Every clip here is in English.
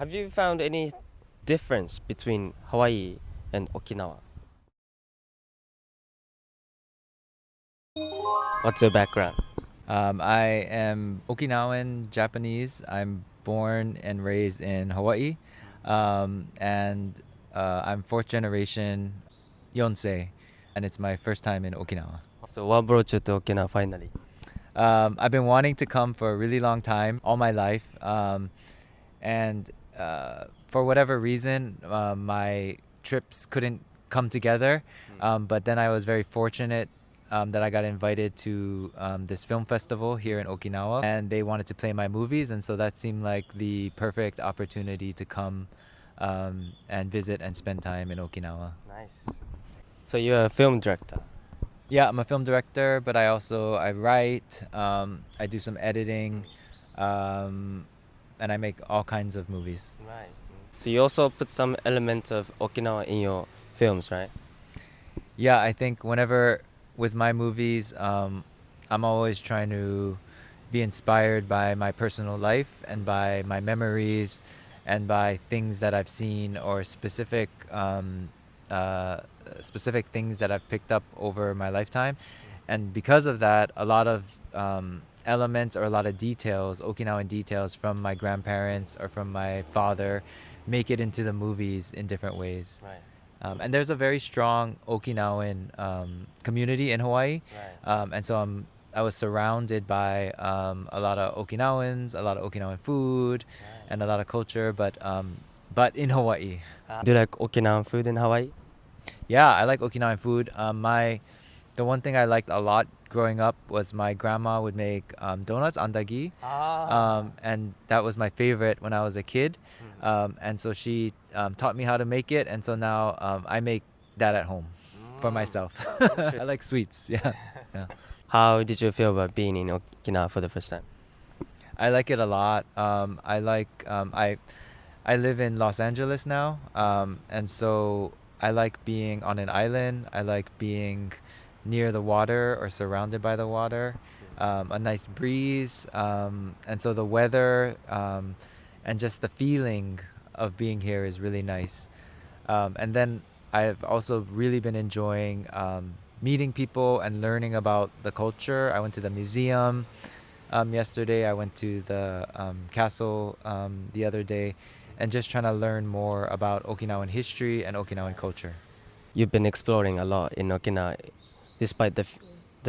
Have you found any difference between Hawaii and Okinawa? What's your background? I am Okinawan Japanese. I'm born and raised in Hawaii, and I'm fourth generation Yonsei, and it's my first time in Okinawa. So what brought you to Okinawa finally? I've been wanting to come for a really long time, all my life, and for whatever reason, my trips couldn't come together. But then I was very fortunate that I got invited to this film festival here in Okinawa, and they wanted to play my movies, and so that seemed like the perfect opportunity to come and visit and spend time in Okinawa. Nice. So you're a film director. Yeah, I'm a film director, but I write, I do some editing, um, and I make all kinds of movies. Right. So you also put some element of Okinawa in your films, right? Yeah, I think whenever with my movies, I'm always trying to be inspired by my personal life and by my memories and by things that I've seen or uh, specific things that I've picked up over my lifetime. And because of that, a lot of elements or a lot of details, Okinawan details from my grandparents or from my father, make it into the movies in different ways. Right. And there's a very strong Okinawan community in Hawaii, Right. and so I was surrounded by a lot of Okinawans, a lot of Okinawan food, and a lot of culture, but in Hawaii. Do you like Okinawan food in Hawaii? Yeah, I like Okinawan food. The one thing I liked a lot growing up was my grandma would make donuts, andagi, and that was my favorite when I was a kid. And so she taught me how to make it, and so now I make that at home for myself. I like sweets. Yeah, yeah. How did you feel about being in Okinawa for the first time? I like it a lot. I live in Los Angeles now, and so I like being on an island. I like being near the water or surrounded by the water. A nice breeze, and so the weather and just the feeling of being here is really nice. And then I've also really been enjoying meeting people and learning about the culture. I went to the museum yesterday. I went to the castle the other day, and just trying to learn more about Okinawan history and Okinawan culture. You've been exploring a lot in Okinawa, despite the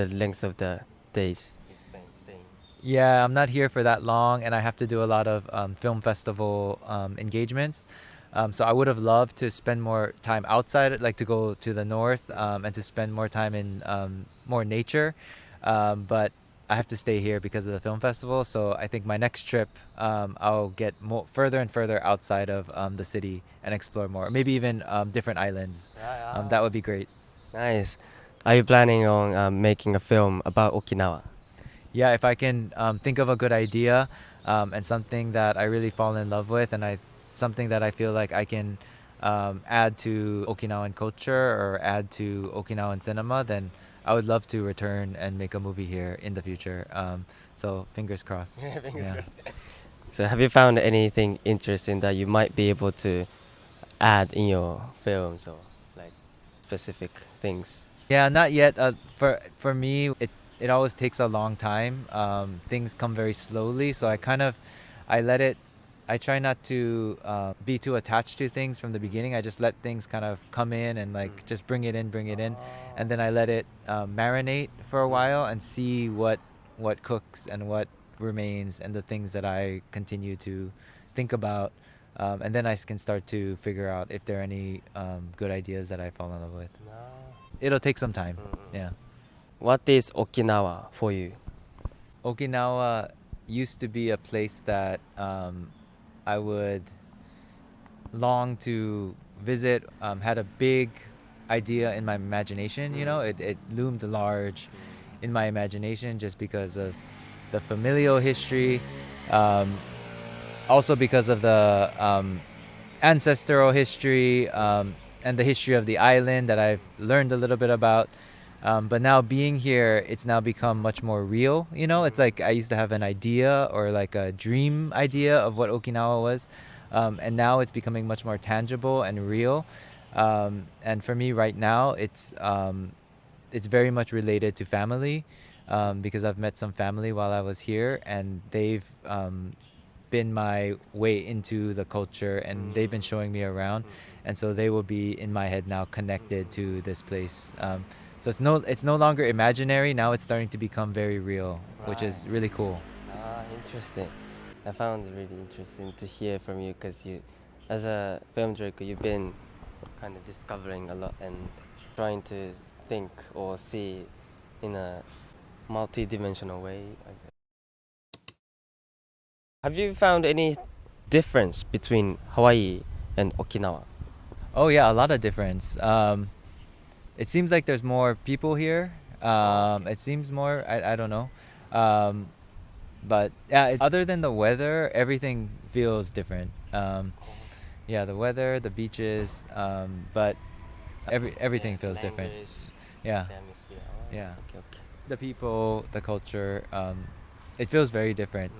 length of the days staying. Yeah, I'm not here for that long, and I have to do a lot of film festival engagements. So I would have loved to spend more time outside, like to go to the north and to spend more time in more nature. But I have to stay here because of the film festival. So I think my next trip, I'll get further and further outside of the city and explore more, maybe even different islands. That would be great. Nice. Are you planning on making a film about Okinawa? Yeah, if I can think of a good idea and something that I really fall in love with, and something that I feel like I can add to Okinawan culture or add to Okinawan cinema, then I would love to return and make a movie here in the future. So fingers crossed. Fingers Yeah. crossed. So have you found anything interesting that you might be able to add in your films or like specific things? Yeah, not yet. For me, it always takes a long time. Things come very slowly, so I let it. I try not to be too attached to things from the beginning. I just let things kind of come in and like just bring it in, and then I let it marinate for a while and see what cooks and what remains and the things that I continue to think about. And then I can start to figure out if there are any good ideas that I fall in love with. It'll take some time. Yeah. What is Okinawa for you? Okinawa used to be a place that I would long to visit. Had a big idea in my imagination. You know, it loomed large in my imagination just because of the familial history. Also because of the ancestral history and the history of the island that I've learned a little bit about. But now being here, it's now become much more real. You know, it's like I used to have an idea or like a dream idea of what Okinawa was. And now it's becoming much more tangible and real. And for me right now, it's very much related to family, because I've met some family while I was here, and they've been my way into the culture, and they've been showing me around, and so they will be in my head now, connected to this place. So it's no longer imaginary. Now it's starting to become very real, which is really cool. Ah, interesting. I found it really interesting to hear from you because you, as a film director, you've been kind of discovering a lot and trying to think or see in a multi-dimensional way. Have you found any difference between Hawaii and Okinawa? Oh yeah, a lot of difference. It seems like there's more people here. It seems more. I don't know. But yeah, other than the weather, everything feels different. Yeah, the weather, the beaches, but everything feels different. Yeah, The atmosphere. yeah. Okay. The people, the culture, it feels very different.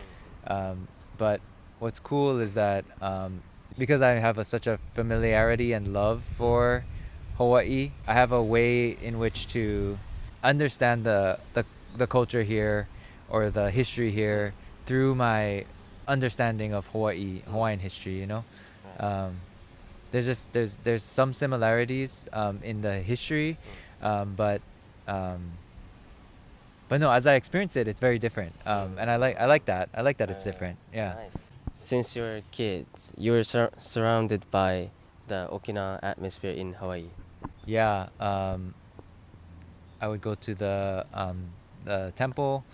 But what's cool is that because I have such a familiarity and love for Hawaii, I have a way in which to understand the culture here or the history here through my understanding of Hawaiian history. You know, there's some similarities in the history, but no, as I experience it, it's very different, and I like that. I like that it's different. Yeah. Nice. Since you were kids, you were surrounded by the Okinawa atmosphere in Hawaii. Yeah. I would go to the temple,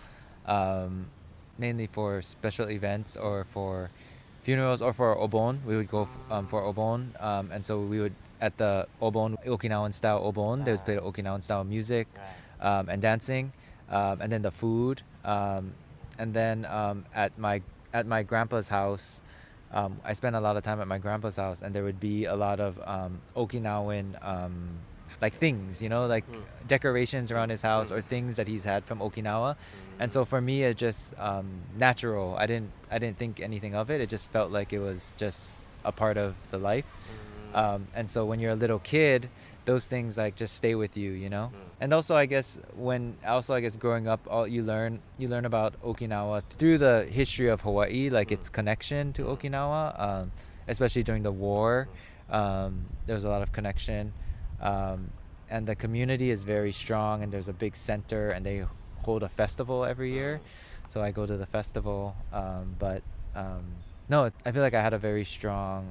mainly for special events or for funerals or for Obon. We would go for Obon, and so we would at the Obon Okinawan style Obon. They would play Okinawan style music, and dancing, and then the food, and then at my grandpa's house. I spent a lot of time at my grandpa's house, and there would be a lot of Okinawan like things, you know, like decorations around his house or things that he's had from Okinawa. And so for me, it just natural. I didn't think anything of it. It just felt like it was just a part of the life. And so when you're a little kid, those things like just stay with you, you know. And also I guess growing up, you learn about Okinawa through the history of Hawaii, like its connection to Okinawa, especially during the war. There's a lot of connection, and the community is very strong, and there's a big center, and they hold a festival every year, so I go to the festival. But no, I feel like I had a very strong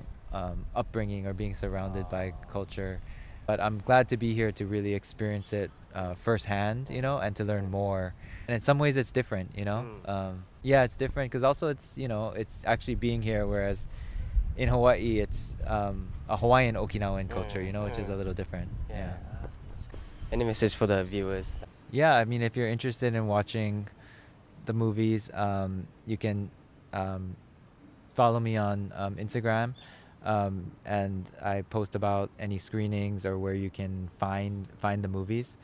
upbringing or being surrounded by culture, but I'm glad to be here to really experience it firsthand, you know, and to learn more. And in some ways it's different, you know. Yeah, it's different because also it's, you know, it's actually being here, whereas in Hawaii it's a Hawaiian Okinawan culture, you know, which is a little different. Yeah. Any message for the viewers? Yeah, I mean, if you're interested in watching the movies, you can follow me on Instagram, and I post about any screenings or where you can find the movies.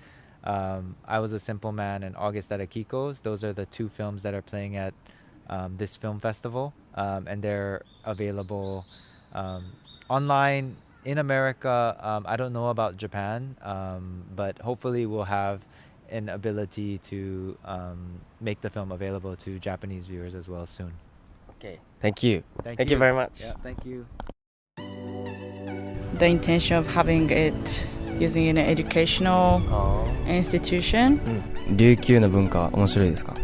I Was a Simple Man and August at Akiko's. Those are the two films that are playing at this film festival, and they're available online in America. I don't know about Japan, but hopefully we'll have an ability to make the film available to Japanese viewers as well soon. Okay, thank you. Thank you very much. Yeah, thank you. The intention of having it using an educational institution. Ryukyu の文化面白いですか? とっ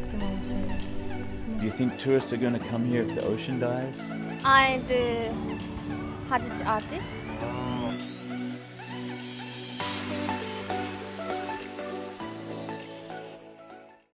ても面白いです。 Do you think tourists are going to come here if the ocean dies? And heritage artists